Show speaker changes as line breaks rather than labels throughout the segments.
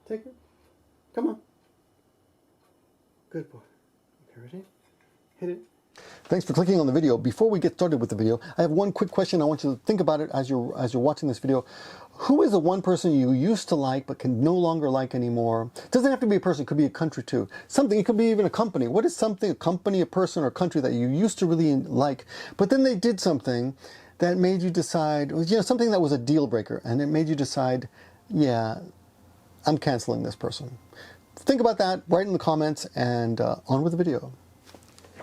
Take it. Come on. Good boy. Okay, ready? Hit it. Thanks for clicking on the video. Before we get started with the video, I have one quick question. I want you to think about it as you're watching this video. Who is the one person you used to like but can no longer like anymore? It doesn't have to be a person, it could be a country too. Something, it could be even a company. What is something, a company, a person, or a country that you used to really like, but then they did something that made you decide, you know, something that was a deal breaker, and it made you decide, yeah, I'm canceling this person. Think about that, write in the comments, and on with the video.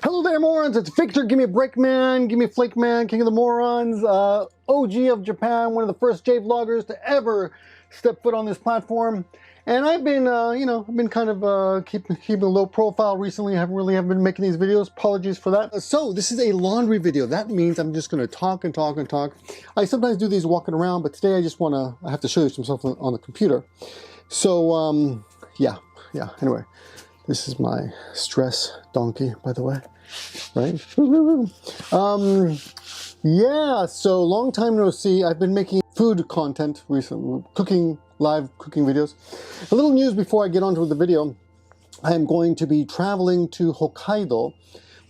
Hello there, morons. It's Victor, Gimmeabreakman, Gimmeaflakeman, King of the Morons, OG of Japan, one of the first J vloggers to ever step foot on this platform. And I've been, you know, I've been kind of keeping a low profile recently. I haven't been making these videos. Apologies for that. So this is a laundry video. That means I'm just going to talk and talk and talk. I sometimes do these walking around, but today I just want to, I have to show you some stuff on the computer. So, yeah. Anyway, this is my stress donkey, by the way. Right? Yeah, so long time no see. I've been making food content recently, live cooking videos. A little news before I get on to the video. I am going to be traveling to Hokkaido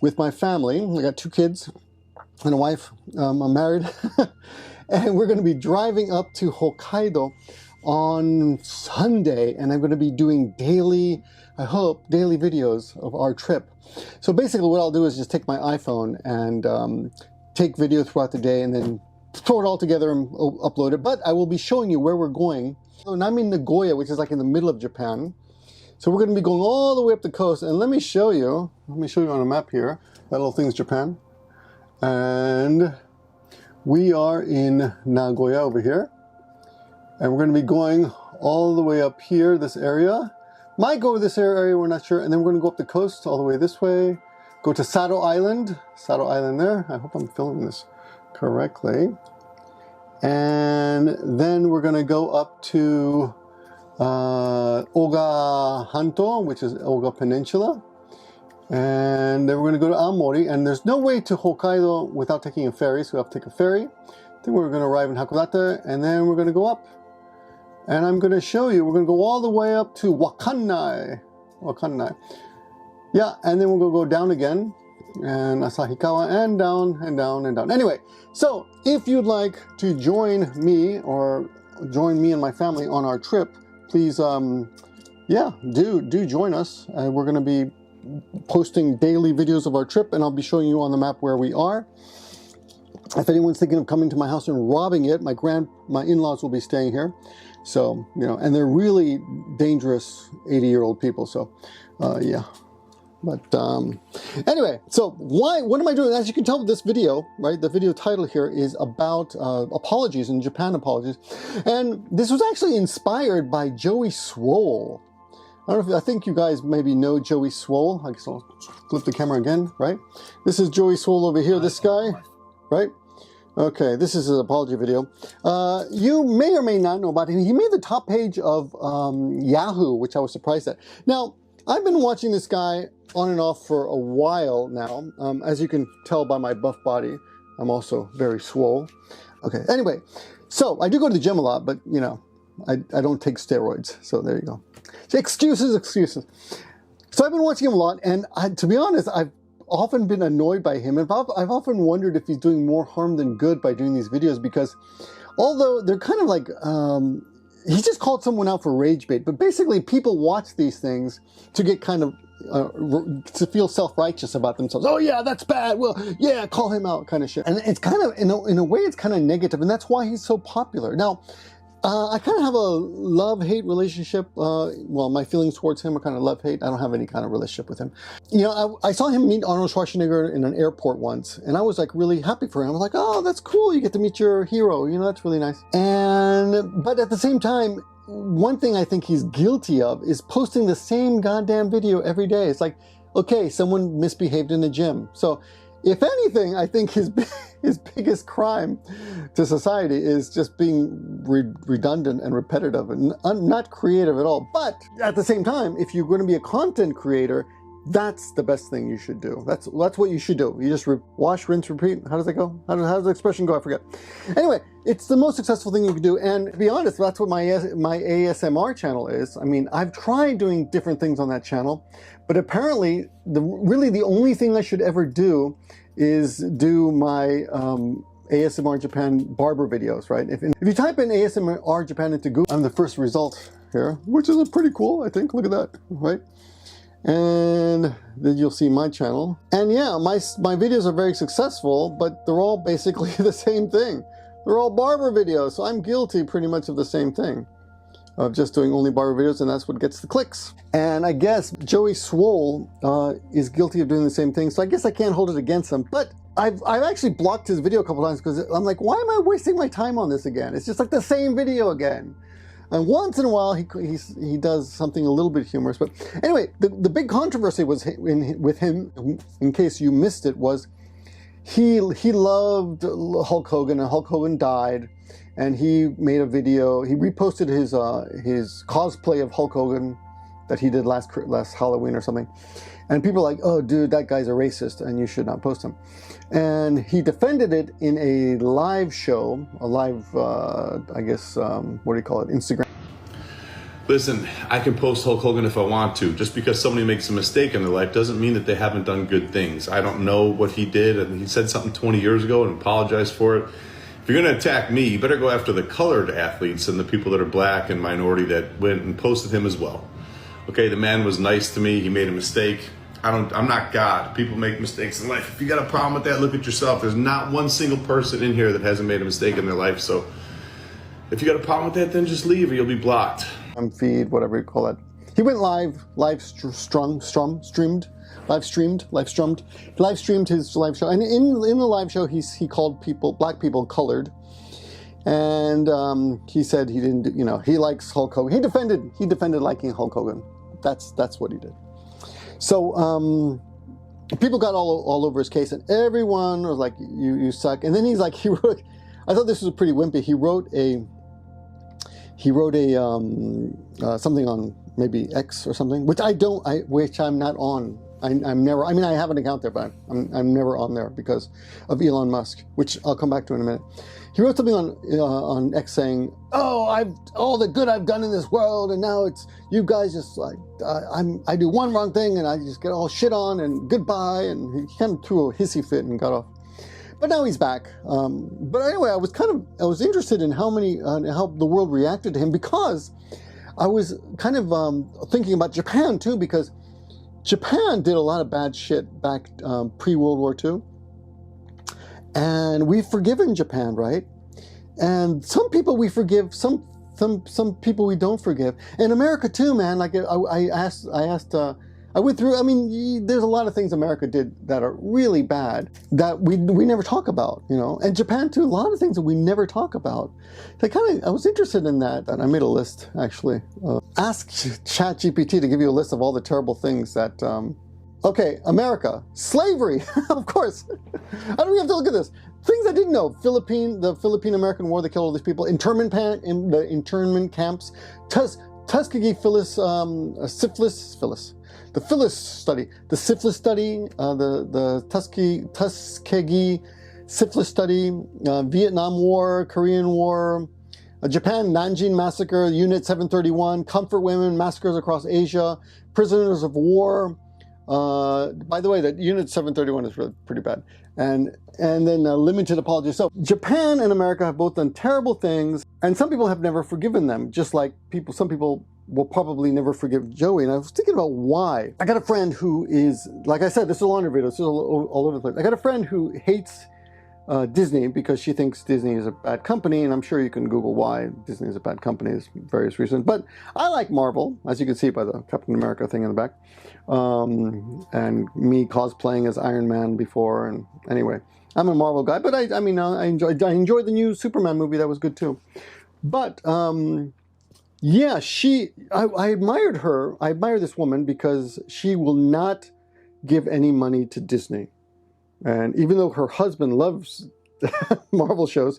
with my family. I got 2 kids and a wife. I'm married. And we're going to be driving up to Hokkaido on Sunday, and I'm going to be doing daily, I hope, daily videos of our trip. So basically what I'll do is just take my iPhone and take video throughout the day and then throw it all together and upload it. But I will be showing you where we're going. And I'm in Nagoya, which is like in the middle of Japan. So we're going to be going all the way up the coast. And let me show you on a map here. That little thing's Japan. And we are in Nagoya over here. And we're going to be going all the way up here, this area. Might go to this area, we're not sure. And then we're going to go up the coast all the way this way. Go to Sado Island there. I hope I'm filming this correctly. And then we're going to go up to Oga Hanto, which is Oga Peninsula. And then we're going to go to Aomori. And there's no way to Hokkaido without taking a ferry, so we have to take a ferry. Then we're going to arrive in Hakodate, and then we're going to go up. And I'm going to show you, we're going to go all the way up to Wakanai. Yeah, and then we're going to go down again, and Asahikawa, and down, and down, and down. Anyway, so if you'd like to join me, or join me and my family on our trip, please, yeah, do join us. We're going to be posting daily videos of our trip, and I'll be showing you on the map where we are. If anyone's thinking of coming to my house and robbing it, my in-laws will be staying here. So, you know, and they're really dangerous 80-year-old people. So, yeah. But anyway, so what am I doing? As you can tell with this video, right, the video title here is about apologies and Japan apologies. And this was actually inspired by Joey Swole. I think you guys maybe know Joey Swole. I guess I'll flip the camera again, right? This is Joey Swole over here, this guy, right? Okay, this is his apology video. You may or may not know about him. He made the top page of Yahoo, which I was surprised at. Now, I've been watching this guy on and off for a while now. As you can tell by my buff body, I'm also very swole. Okay, anyway, so I do go to the gym a lot, but, you know, I don't take steroids. So there you go. Excuses. So I've been watching him a lot, and to be honest, I've often been annoyed by him, and I've often wondered if he's doing more harm than good by doing these videos, because although they're kind of like, he just called someone out for rage bait, but basically people watch these things to get kind of, to feel self-righteous about themselves. Oh yeah, that's bad, well, yeah, call him out kind of shit. And it's kind of, in a way, it's kind of negative, and that's why he's so popular. Now, I kind of have a love-hate relationship. Well, my feelings towards him are kind of love-hate. I don't have any kind of relationship with him. You know, I saw him meet Arnold Schwarzenegger in an airport once, and I was like really happy for him. I was like, oh, that's cool. You get to meet your hero. You know, that's really nice. But at the same time, one thing I think he's guilty of is posting the same goddamn video every day. It's like, okay, someone misbehaved in the gym. So if anything, I think his biggest crime to society is just being redundant and repetitive and not creative at all. But at the same time, if you're going to be a content creator, That's the best thing you should do. That's what you should do. You just wash, rinse, repeat. How does that go? How does the expression go? I forget. Anyway, it's the most successful thing you can do. And to be honest, that's what my ASMR channel is. I mean, I've tried doing different things on that channel, but apparently, really the only thing I should ever do is do my ASMR Japan barber videos, right? If you type in ASMR Japan into Google, I'm the first result here, which is pretty cool, I think. Look at that, right? And then you'll see my channel. And yeah, my videos are very successful, but they're all basically the same thing. They're all barber videos, so I'm guilty pretty much of the same thing, of just doing only barber videos, and that's what gets the clicks. And I guess Joey Swole is guilty of doing the same thing, so I guess I can't hold it against him. But I've actually blocked his video a couple times because I'm like, why am I wasting my time on this again? It's just like the same video again. And once in a while, he does something a little bit humorous. But anyway, the big controversy was with him, in case you missed it, was he loved Hulk Hogan, and Hulk Hogan died. And he made a video, he reposted his cosplay of Hulk Hogan that he did last Halloween or something. And people are like, oh dude, that guy's a racist and you should not post him. And he defended it in a live show, a live, I guess, what do you call it, Instagram.
Listen, I can post Hulk Hogan if I want to. Just because somebody makes a mistake in their life doesn't mean that they haven't done good things. I don't know what he did, and he said something 20 years ago and apologized for it. If you're going to attack me, you better go after the colored athletes and the people that are black and minority that went and posted him as well. Okay, the man was nice to me. He made a mistake. I'm not God. People make mistakes in life. If you got a problem with that, look at yourself. There's not one single person in here that hasn't made a mistake in their life. So if you got a problem with that, then just leave or you'll be blocked.
Feed, whatever you call it. He went live streamed his live show. And in the live show, he called black people colored. And he said he didn't, you know, he likes Hulk Hogan. He defended liking Hulk Hogan. That's what he did. So people got all over his case, and everyone was like, "You suck." And then he's like, I thought this was pretty wimpy. He wrote a something on maybe X or something, which I'm not on. I'm never. I mean, I have an account there, but I'm never on there because of Elon Musk, which I'll come back to in a minute. He wrote something on X saying, "Oh, all the good I've done in this world, and now it's you guys just like I do one wrong thing and I just get all shit on and goodbye." And he kind of threw a hissy fit and got off. But now he's back. But anyway, I was interested in how the world reacted to him, because I was kind of thinking about Japan too, because Japan did a lot of bad shit back pre-World War II. And we've forgiven Japan, right? And some people we forgive, some people we don't forgive. And America too, man. Like I went through, I mean, there's a lot of things America did that are really bad that we never talk about, you know. And Japan too, a lot of things that we never talk about. I was interested in that, and I made a list, actually. Ask ChatGPT to give you a list of all the terrible things that, okay, America, slavery, of course. I don't even have to look at this. Things I didn't know: the Philippine-American War that killed all these people, the internment camps, Tuskegee syphilis. The Phyllis study, the syphilis study, the Tuskegee syphilis study, Vietnam War, Korean War, Japan Nanjing Massacre, Unit 731, Comfort Women, massacres across Asia, prisoners of war. By the way, that Unit 731 is really pretty bad. And then limited apologies. So Japan and America have both done terrible things, and some people have never forgiven them, just like some people will probably never forgive Joey. And I was thinking about why. I got a friend who is, like I said, this is a laundry video, this is all over the place. I got a friend who hates Disney because she thinks Disney is a bad company, and I'm sure you can Google why Disney is a bad company. There's various reasons. But I like Marvel, as you can see by the Captain America thing in the back. And me cosplaying as Iron Man before, and anyway, I'm a Marvel guy, but I mean, I enjoyed the new Superman movie. That was good too. But yeah, I admired her. I admire this woman because she will not give any money to Disney. And even though her husband loves Marvel shows,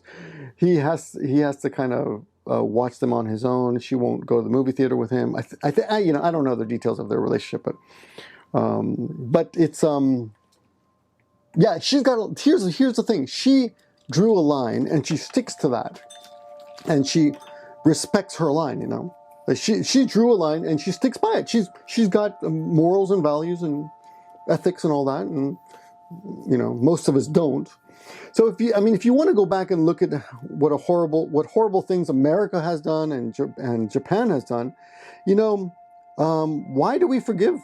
he has to kind of watch them on his own. She won't go to the movie theater with him. I don't know the details of their relationship, but But it's yeah, she's got. Here's the thing. She drew a line and she sticks to that, and she respects her line. You know, like she drew a line and she sticks by it. She's got morals and values and ethics and all that, and you know, most of us don't. So if you want to go back and look at what horrible things America has done and Japan has done, you know, why do we forgive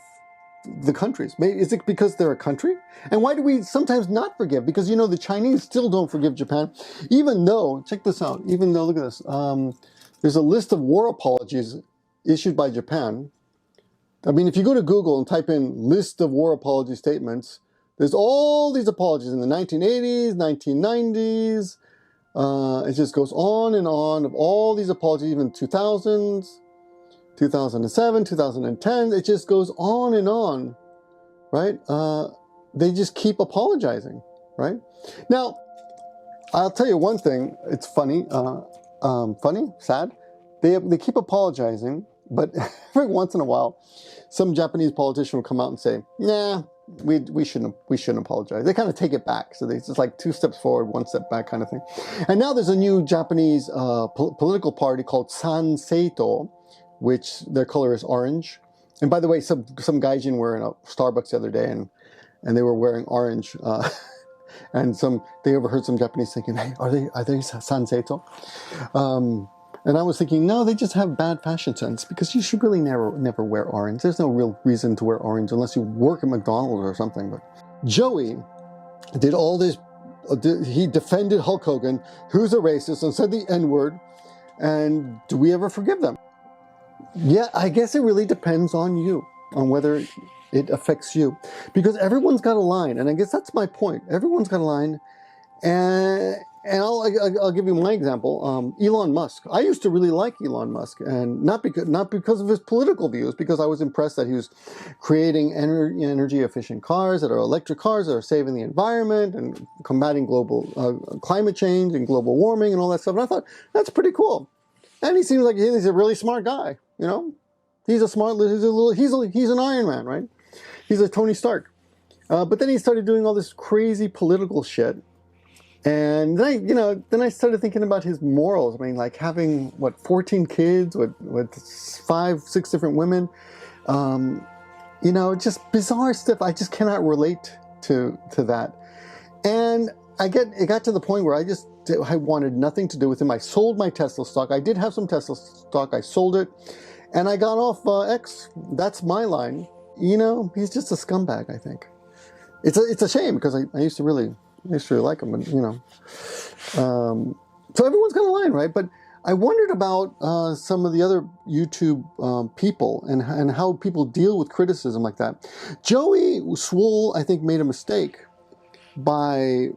the countries? Is it because they're a country? And why do we sometimes not forgive? Because, you know, the Chinese still don't forgive Japan, even though, check this out, look at this, there's a list of war apologies issued by Japan. I mean, if you go to Google and type in list of war apology statements, there's all these apologies in the 1980s, 1990s. It just goes on and on of all these apologies, even 2000s, 2007, 2010. It just goes on and on, right? They just keep apologizing, right? Now, I'll tell you one thing. It's funny, sad. They keep apologizing, but every once in a while, some Japanese politician will come out and say, "Nah, we shouldn't apologize." They kind of take it back, so it's just like 2 steps forward, 1 step back kind of thing. And now there's a new Japanese political party called San Seito, which their color is orange. And by the way, some gaijin were in a Starbucks the other day, and they were wearing orange. And they overheard some Japanese thinking, "Hey, are they San Seito?" And I was thinking, no, they just have bad fashion sense, because you should really never wear orange. There's no real reason to wear orange unless you work at McDonald's or something. But Joey did all this. He defended Hulk Hogan, who's a racist, and said the N-word. And do we ever forgive them? Yeah, I guess it really depends on you, on whether it affects you. Because everyone's got a line, and I guess that's my point. Everyone's got a line, and I'll give you my example. Elon Musk. I used to really like Elon Musk, and not because of his political views, because I was impressed that he was creating energy efficient cars that are electric cars that are saving the environment and combating global climate change and global warming and all that stuff. And I thought, that's pretty cool. And he seems like he's a really smart guy. You know, he's an Iron Man, right? He's a Tony Stark. But then he started doing all this crazy political shit. And then I started thinking about his morals. I mean, like having 14 kids with 5, 6 different women. You know, just bizarre stuff. I just cannot relate to that. And it got to the point where I wanted nothing to do with him. I sold my Tesla stock. I did have some Tesla stock. I sold it, and I got off X. That's my line. You know, he's just a scumbag. I think it's a shame, because I used to really like him, but you know. So everyone's got a line, right? But I wondered about some of the other YouTube people and how people deal with criticism like that. Joey Swole, I think, made a mistake by,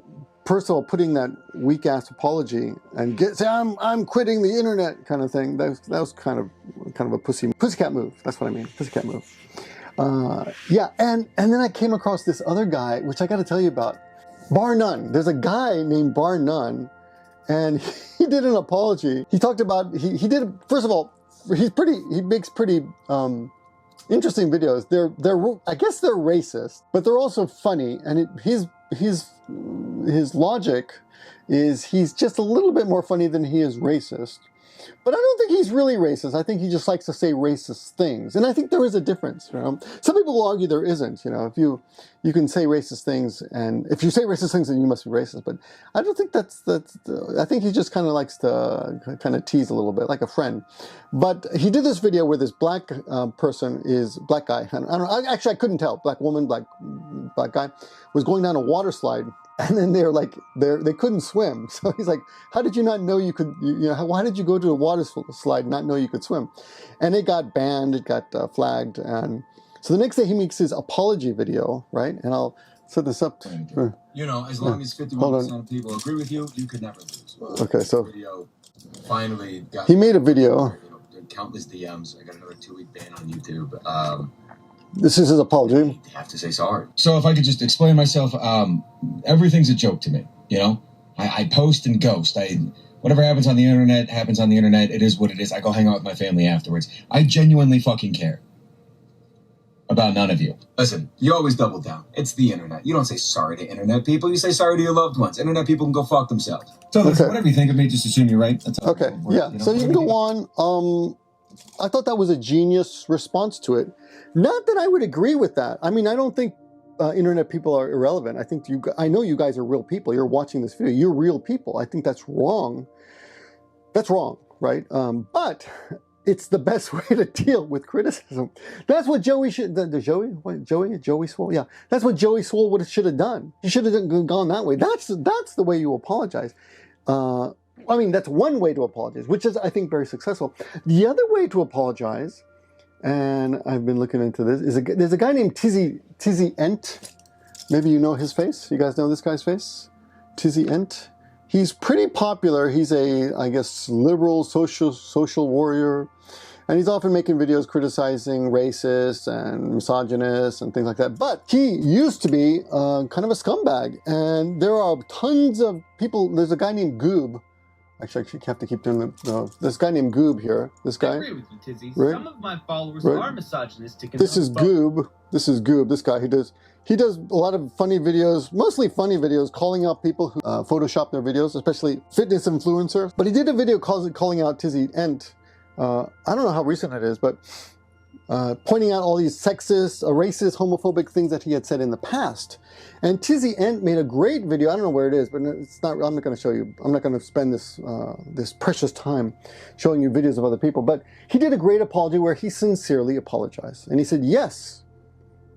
first of all, putting that weak ass apology and say I'm quitting the internet kind of thing. That was kind of a pussycat move. That's what I mean, pussycat move. Yeah, and then I came across this other guy, which I got to tell you about. Bar None. There's a guy named Bar None, and he did an apology. He talked about he did, first of all, he makes pretty interesting videos. I guess they're racist, but they're also funny, and his logic is he's just a little bit more funny than he is racist. But I don't think he's really racist. I think he just likes to say racist things. And I think there is a difference, you know. Some people will argue there isn't, you know. If you can say racist things, and if you say racist things, then you must be racist. But I don't think that's I think he just kind of likes to kind of tease a little bit, like a friend. But he did this video where this black guy, I couldn't tell, black woman, black guy, was going down a water slide. And then they couldn't swim. So he's like, how did you not know you could, why did you go to a water slide and not know you could swim? And it got banned, it got flagged. And so the next day he makes his apology video, right? And I'll set this up.
You know, as long as 51% of people agree with you, you could never lose.
Okay, so
video finally got,
he made a video.
Countless DMs. I got another 2-week ban on YouTube.
This is his apology.
I have to say sorry. So if I could just explain myself, everything's a joke to me, you know? I post and ghost. Whatever happens on the internet, happens on the internet. It is what it is. I go hang out with my family afterwards. I genuinely fucking care. about none of you. Listen, you always double down. It's the internet. You don't say sorry to internet people. You say sorry to your loved ones. Internet people can go fuck themselves. So listen, whatever you think of me, just assume you're right. That's all.
Okay, yeah. So you can go on. I thought that was a genius response to it. Not that I would agree with that. I mean, I don't think internet people are irrelevant. I know you guys are real people. You're watching this video. You're real people. I think that's wrong. That's wrong, right? But it's the best way to deal with criticism. That's what Joey should. Joey Swole. Yeah, that's what Joey Swole should have done. He should have gone that way. That's the way you apologize. I mean, that's one way to apologize, which is, I think, very successful. The other way to apologize, and I've been looking into this, there's a guy named Tizzy Ent. Maybe you know his face. You guys know this guy's face? Tizzy Ent. He's pretty popular. He's I guess, liberal social warrior. And he's often making videos criticizing racists and misogynists and things like that. But he used to be kind of a scumbag. And there are tons of people. There's a guy named Goob. Actually, I have to keep doing this guy named Goob here. This guy.
I agree with you, Tizzy.
Right?
Some of my followers are misogynistic.
This is Goob. This is Goob. This guy. He does a lot of funny videos, mostly funny videos, calling out people who Photoshop their videos, especially fitness influencers. But he did a video calling out Tizzy Ent. I don't know how recent it is, but pointing out all these sexist, racist, homophobic things that he had said in the past. And Tizzy Ent made a great video. I don't know where it is, but it's not. I'm not going to show you. I'm not going to spend this this precious time showing you videos of other people. But he did a great apology where he sincerely apologized, and he said, "Yes,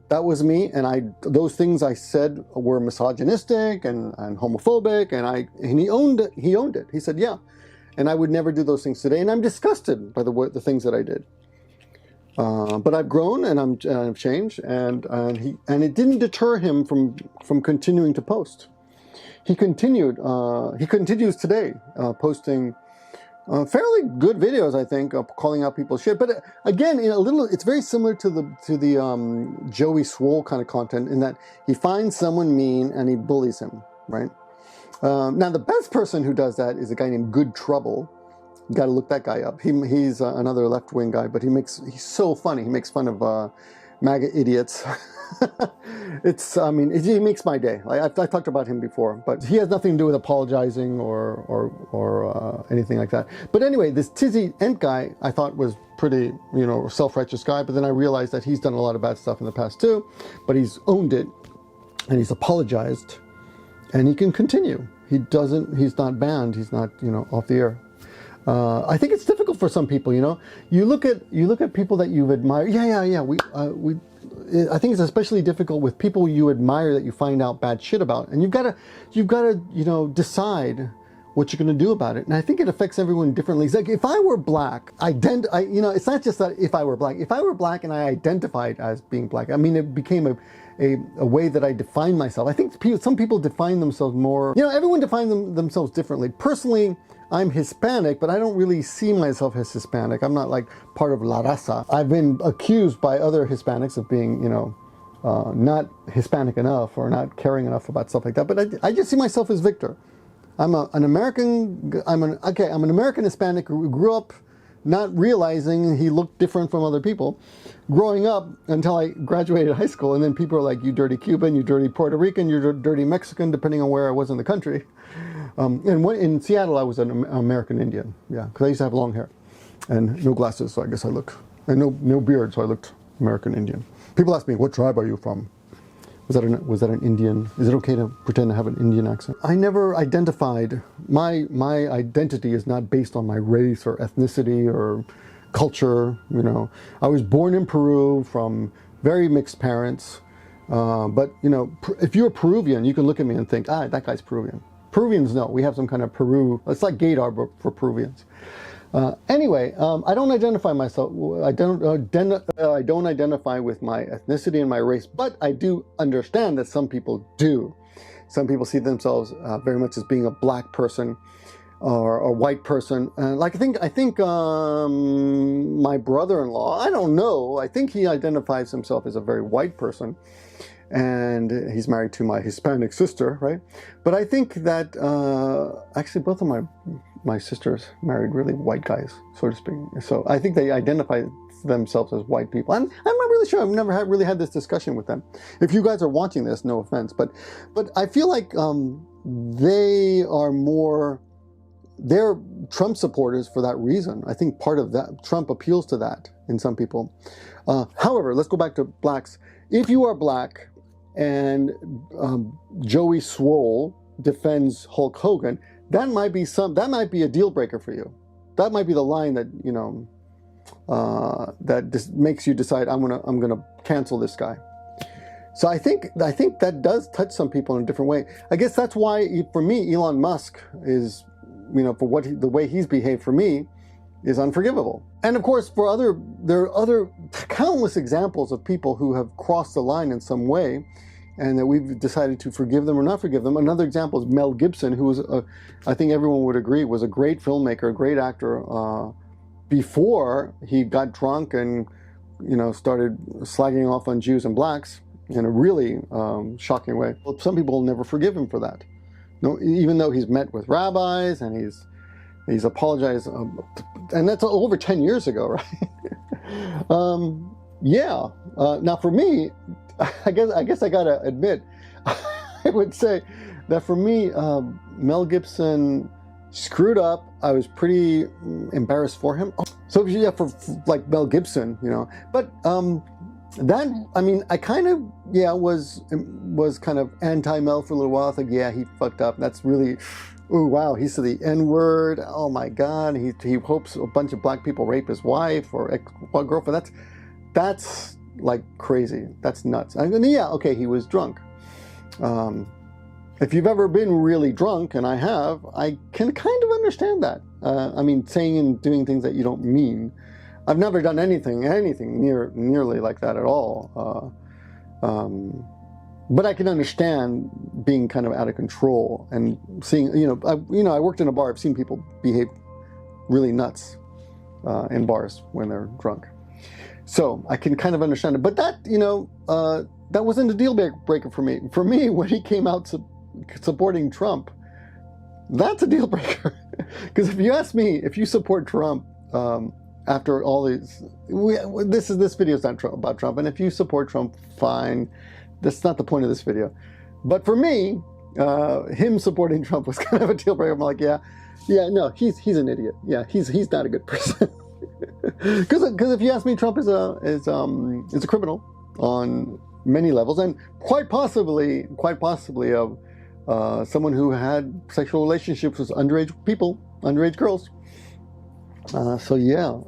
that was me, and those things I said were misogynistic and homophobic, and he owned it. He owned it. He said, yeah, and I would never do those things today, and I'm disgusted by the things that I did. But I've grown and I've changed, and it didn't deter him from continuing to post. He continued. He continues today, posting fairly good videos, I think, calling out people's shit. But again, it's very similar to the Joey Swole kind of content in that he finds someone mean and he bullies him, right? Now, the best person who does that is a guy named Good Trouble. You got to look that guy up. He's another left-wing guy, but he's so funny. He makes fun of MAGA idiots. He makes my day. I talked about him before, but he has nothing to do with apologizing or anything like that. But anyway, this Tizzy Ent guy I thought was pretty, self-righteous guy, but then I realized that he's done a lot of bad stuff in the past too, but he's owned it and he's apologized and he can continue. He's not banned. He's not, off the air. I think it's difficult for some people, You look at people that you've admired. I think it's especially difficult with people you admire that you find out bad shit about, and you've got to, decide what you're going to do about it. And I think it affects everyone differently. It's like if I were black, it's not just that if I were black. If I were black and I identified as being black, it became a way that I define myself. I think some people define themselves more. Everyone defines themselves differently. Personally, I'm Hispanic, but I don't really see myself as Hispanic. I'm not like part of La Raza. I've been accused by other Hispanics of being, not Hispanic enough or not caring enough about stuff like that. But I just see myself as Victor. I'm an American Hispanic who grew up not realizing he looked different from other people, growing up until I graduated high school, and then people are like, you dirty Cuban, you dirty Puerto Rican, you dirty Mexican, depending on where I was in the country. And in Seattle, I was an American Indian, because I used to have long hair and no glasses, so I guess I look, and no beard, so I looked American Indian. People ask me, what tribe are you from? Was that an Indian? Is it okay to pretend to have an Indian accent? I never identified. My identity is not based on my race or ethnicity or culture. I was born in Peru from very mixed parents. But if you're Peruvian, you can look at me and think, that guy's Peruvian. Peruvians know we have some kind of Peru. It's like gaydar, but for Peruvians. Anyway, I don't identify myself. I don't identify with my ethnicity and my race, but I do understand that some people do. Some people see themselves very much as being a black person or a white person. I think my brother-in-law. I don't know. I think he identifies himself as a very white person, and he's married to my Hispanic sister, right? But I think that actually both of my sisters married really white guys, so to speak. So I think they identify themselves as white people. I'm not really sure. I've never really had this discussion with them. If you guys are watching this, no offense, but I feel like they are more, they're Trump supporters for that reason. I think part of that, Trump appeals to that in some people. However, let's go back to blacks. If you are black and Joey Swole defends Hulk Hogan, that might be a deal breaker for you. That might be the line that, you know, that just makes you decide I'm gonna cancel this guy. So I think that does touch some people in a different way. I guess that's why, for me, Elon Musk is, you know, for the way he's behaved for me, is unforgivable. And of course, there are other countless examples of people who have crossed the line in some way, and that we've decided to forgive them or not forgive them. Another example is Mel Gibson, who was, I think everyone would agree, was a great filmmaker, a great actor, before he got drunk and, you know, started slagging off on Jews and blacks in a really shocking way. Well, some people will never forgive him for that. No, even though he's met with rabbis and he's apologized, and that's over 10 years ago, right? Yeah. Now for me, I guess I gotta admit, I would say that for me, Mel Gibson screwed up. I was pretty embarrassed for him. So yeah, for like Mel Gibson, you know. But that, I mean, I kind of, yeah, was kind of anti-Mel for a little while. I thought, yeah, he fucked up. That's really, oh wow, he said the N-word. Oh my God, he hopes a bunch of black people rape his wife or ex-girlfriend. That's like crazy. That's nuts. I mean, yeah, okay, he was drunk. If you've ever been really drunk, and I have, I can kind of understand that. I mean, saying and doing things that you don't mean. I've never done anything nearly like that at all. But I can understand being kind of out of control and seeing, I worked in a bar. I've seen people behave really nuts in bars when they're drunk. So I can kind of understand it. But that, that wasn't a deal breaker for me. For me, when he came out supporting Trump, that's a deal breaker. Because if you ask me, if you support Trump, after all these, this video is not about Trump, and if you support Trump, fine. That's not the point of this video. But for me, him supporting Trump was kind of a deal breaker. I'm like, yeah, no, he's an idiot. Yeah, he's not a good person. Because if you ask me, Trump is a criminal on many levels, and quite possibly someone who had sexual relationships with underage people, underage girls. So yeah,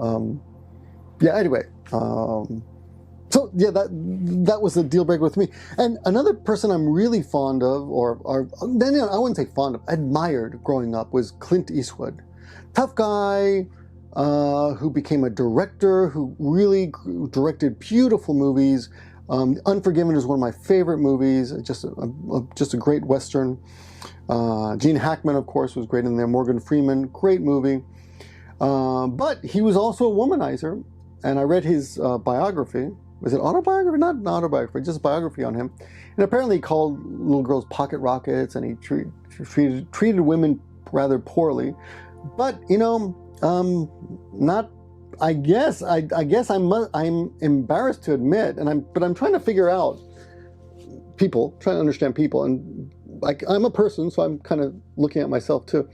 anyway, so yeah, that was a deal breaker with me. And another person I'm really fond of, or I wouldn't say fond of, admired growing up, was Clint Eastwood. Tough guy, who became a director, who really directed beautiful movies. Unforgiven is one of my favorite movies, just a great Western. Gene Hackman, of course, was great in there. Morgan Freeman, great movie. But he was also a womanizer, and I read his biography. Was it autobiography? Not an autobiography, just a biography on him. And apparently he called little girls pocket rockets, and he treated women rather poorly. But, I guess I'm embarrassed to admit, but I'm trying to figure out people, trying to understand people, and like I'm a person, so I'm kind of looking at myself too.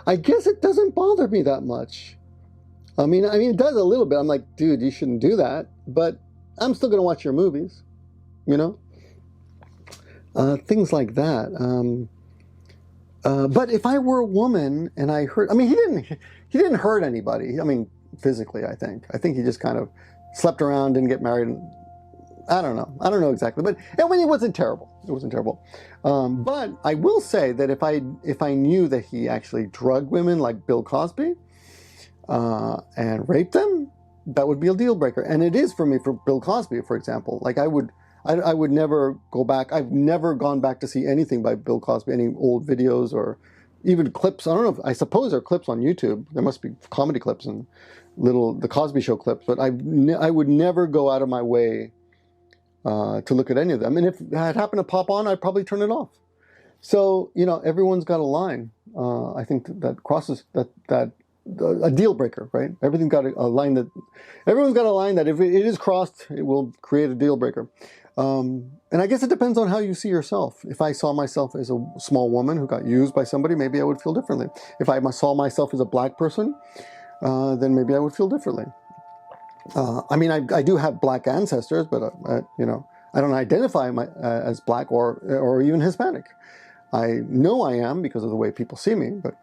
I guess it doesn't bother me that much. I mean, it does a little bit. I'm like, dude, you shouldn't do that, but I'm still gonna watch your movies, things like that. But if I were a woman and I hurt, I mean, he didn't hurt anybody. I mean, physically, I think he just kind of slept around, didn't get married. I don't know exactly, but I mean, it wasn't terrible. But I will say that if I knew that he actually drugged women like Bill Cosby, and raped them, that would be a deal breaker. And it is for me for Bill Cosby, for example. Like I would never go back. I've never gone back to see anything by Bill Cosby, any old videos or even clips. I don't know. I suppose there are clips on YouTube. There must be comedy clips and the Cosby Show clips. But I would never go out of my way to look at any of them. And if it happened to pop on, I'd probably turn it off. So everyone's got a line. I think that crosses that a deal breaker, right? Everything's got a line that, everyone's got a line that if it is crossed, it will create a deal breaker. And I guess it depends on how you see yourself. If I saw myself as a small woman who got used by somebody, maybe I would feel differently. If I saw myself as a black person, then maybe I would feel differently. I mean, I do have black ancestors, but you know, I don't identify as black or even Hispanic. I know I am because of the way people see me, but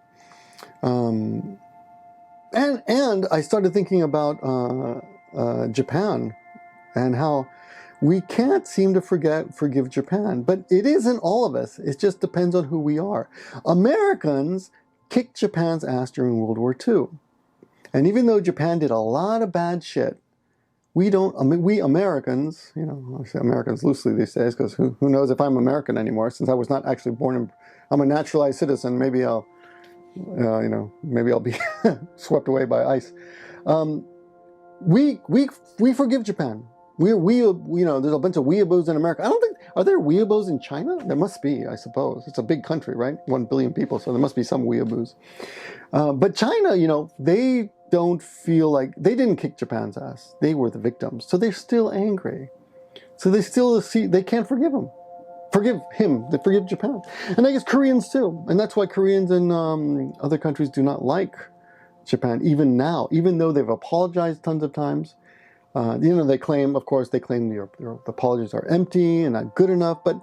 and I started thinking about Japan and how we can't seem to forgive Japan, but it isn't all of us. It just depends on who we are. Americans kicked Japan's ass during World War II. And even though Japan did a lot of bad shit, we Americans, you know, I say Americans loosely these days because who knows if I'm American anymore since I was not actually born in, I'm a naturalized citizen. Maybe I'll, you know, maybe I'll be swept away by ice. We forgive Japan. You know, there's a bunch of weeaboos in America. I don't think, are there weeaboos in China? There must be, I suppose. It's a big country, right? 1 billion people, so there must be some weeaboos. But China, you know, they don't feel like, they didn't kick Japan's ass. They were the victims. So they're still angry. So they still see, they can't forgive him. They forgive Japan. And I guess Koreans too. And that's why Koreans in other countries do not like Japan, even now, even though they've apologized tons of times. You know, they claim, of course, their apologies are empty and not good enough, but,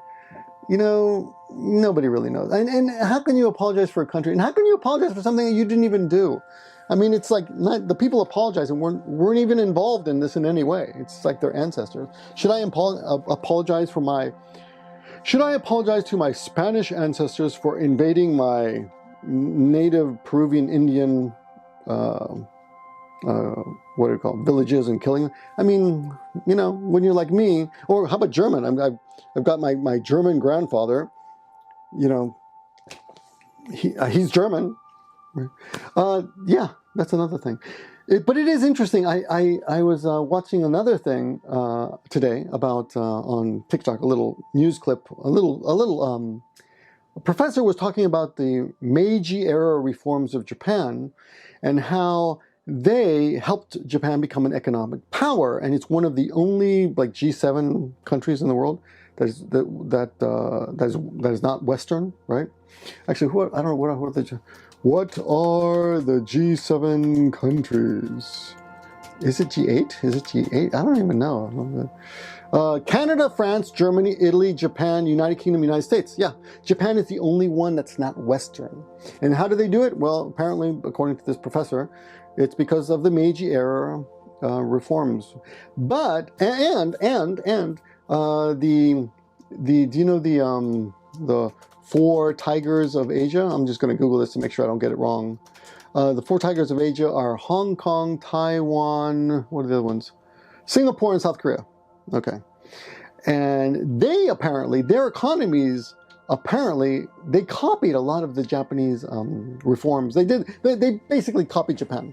you know, nobody really knows. And how can you apologize for a country? And how can you apologize for something that you didn't even do? I mean, it's like the people apologizing weren't even involved in this in any way. It's like their ancestors. Should I apologize to my Spanish ancestors for invading my native Peruvian Indian what do you call it, villages and killing them? I mean, you know, when you're like me, or how about German? I've got my German grandfather, you know, he's German. Yeah, that's another thing. But it is interesting. I was watching another thing today about on TikTok, a little news clip, a professor was talking about the Meiji era reforms of Japan and how they helped Japan become an economic power, and it's one of the only like G7 countries in the world that is not Western, right? Actually, I don't know what are the G7 countries? Is it G8? Is it G8? I don't even know. Canada, France, Germany, Italy, Japan, United Kingdom, United States. Yeah, Japan is the only one that's not Western. And how do they do it? Well, apparently, according to this professor, it's because of the Meiji era reforms. But do you know the 4 tigers of Asia? I'm just going to Google this to make sure I don't get it wrong. The 4 tigers of Asia are Hong Kong, Taiwan, what are the other ones? Singapore and South Korea. Okay. And they apparently, their economies, they copied a lot of the Japanese reforms. They basically copied Japan.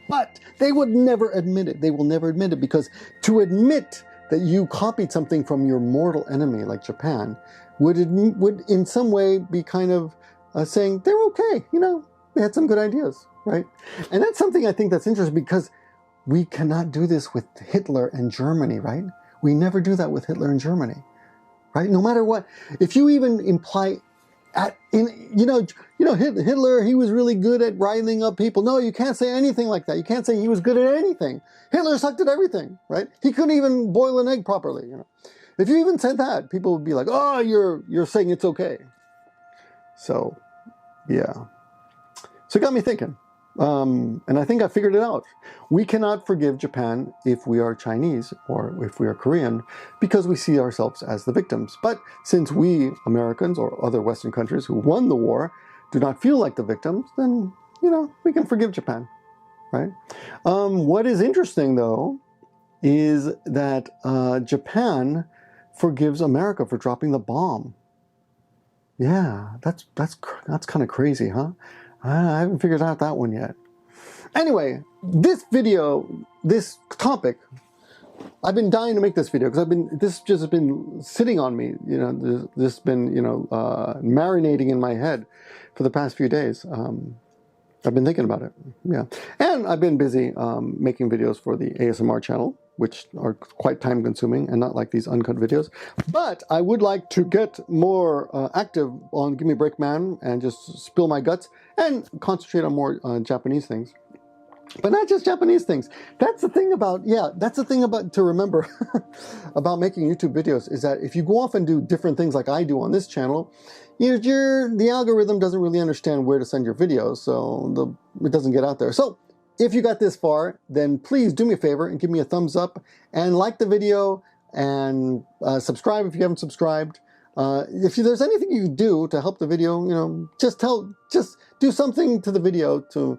But they would never admit it. They will never admit it, because to admit that you copied something from your mortal enemy like Japan would in some way be kind of saying they're okay, you know, they had some good ideas, right? And that's something I think that's interesting, because we cannot do this with Hitler and Germany, right? We never do that with Hitler and Germany, right? No matter what, if you even imply Hitler, he was really good at riling up people. No, you can't say anything like that. You can't say he was good at anything. Hitler sucked at everything, right? He couldn't even boil an egg properly, you know. If you even said that, people would be like, oh, you're saying it's okay. So, yeah. So it got me thinking. And I think I figured it out. We cannot forgive Japan if we are Chinese or if we are Korean, because we see ourselves as the victims. But since we, Americans or other Western countries who won the war, do not feel like the victims, then, you know, we can forgive Japan, right? What is interesting, though, is that Japan forgives America for dropping the bomb. Yeah, that's kind of crazy, huh? I haven't figured out that one yet. Anyway, this topic, I've been dying to make this video because this just has been sitting on me, you know, this has been, you know, marinating in my head for the past few days. I've been thinking about it. Yeah. And I've been busy making videos for the ASMR channel, which are quite time consuming and not like these uncut videos. But I would like to get more active on Gimmeabreakman and just spill my guts and concentrate on more Japanese things. But not just Japanese things. That's the thing about, to remember about making YouTube videos is that if you go off and do different things like I do on this channel, the algorithm doesn't really understand where to send your videos, so it doesn't get out there. So if you got this far, then please do me a favor and give me a thumbs up and like the video and subscribe if you haven't subscribed. If there's anything you do to help the video, just do something to the video to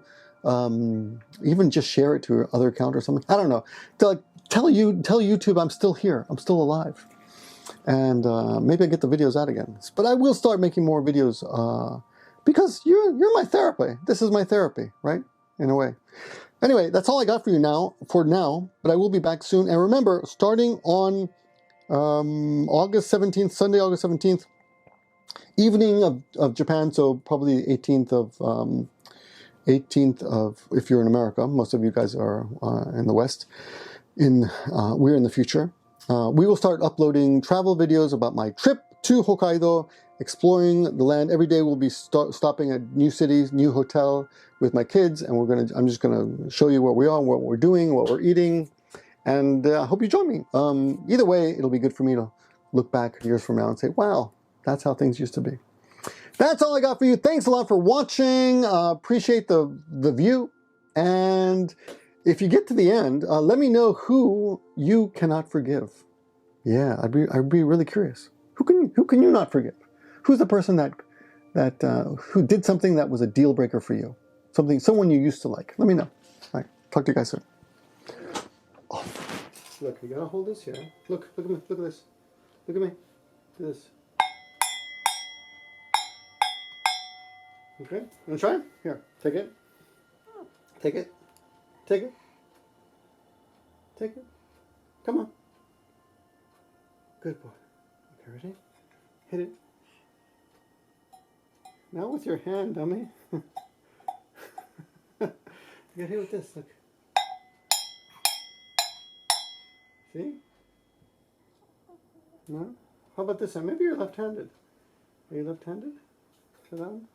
even just share it to your other account or something. I don't know. Tell YouTube I'm still here. I'm still alive. And maybe I get the videos out again. But I will start making more videos because you're my therapy. This is my therapy, right? In a way. Anyway, that's all I got for you for now. But I will be back soon. And remember, starting on August 17th, Sunday, August 17th, evening of Japan, so probably the 18th of, if you're in America, most of you guys are in the West, we're in the future. We will start uploading travel videos about my trip to Hokkaido, exploring the land. Every day we'll be stopping at new cities, new hotel with my kids, and I'm just gonna show you where we are, what we're doing, what we're eating, and I hope you join me. Either way, it'll be good for me to look back years from now and say, wow, that's how things used to be. That's all I got for you. Thanks a lot for watching. Appreciate the view. And if you get to the end, let me know who you cannot forgive. Yeah, I'd be really curious. Who can you not forgive? Who's the person who did something that was a deal breaker for you? Someone you used to like. Let me know. All right, talk to you guys soon. Oh. Look, you gotta hold this here. Look at me. Look at this. Look at me. Do this. Okay, you wanna try it? Here, take it. Take it. Take it. Take it. Come on. Good boy. Okay, ready? Hit it. Now with your hand, dummy. You gotta hit with this, look. See? No? How about this side? Maybe you're left-handed. Are you left-handed? For that one?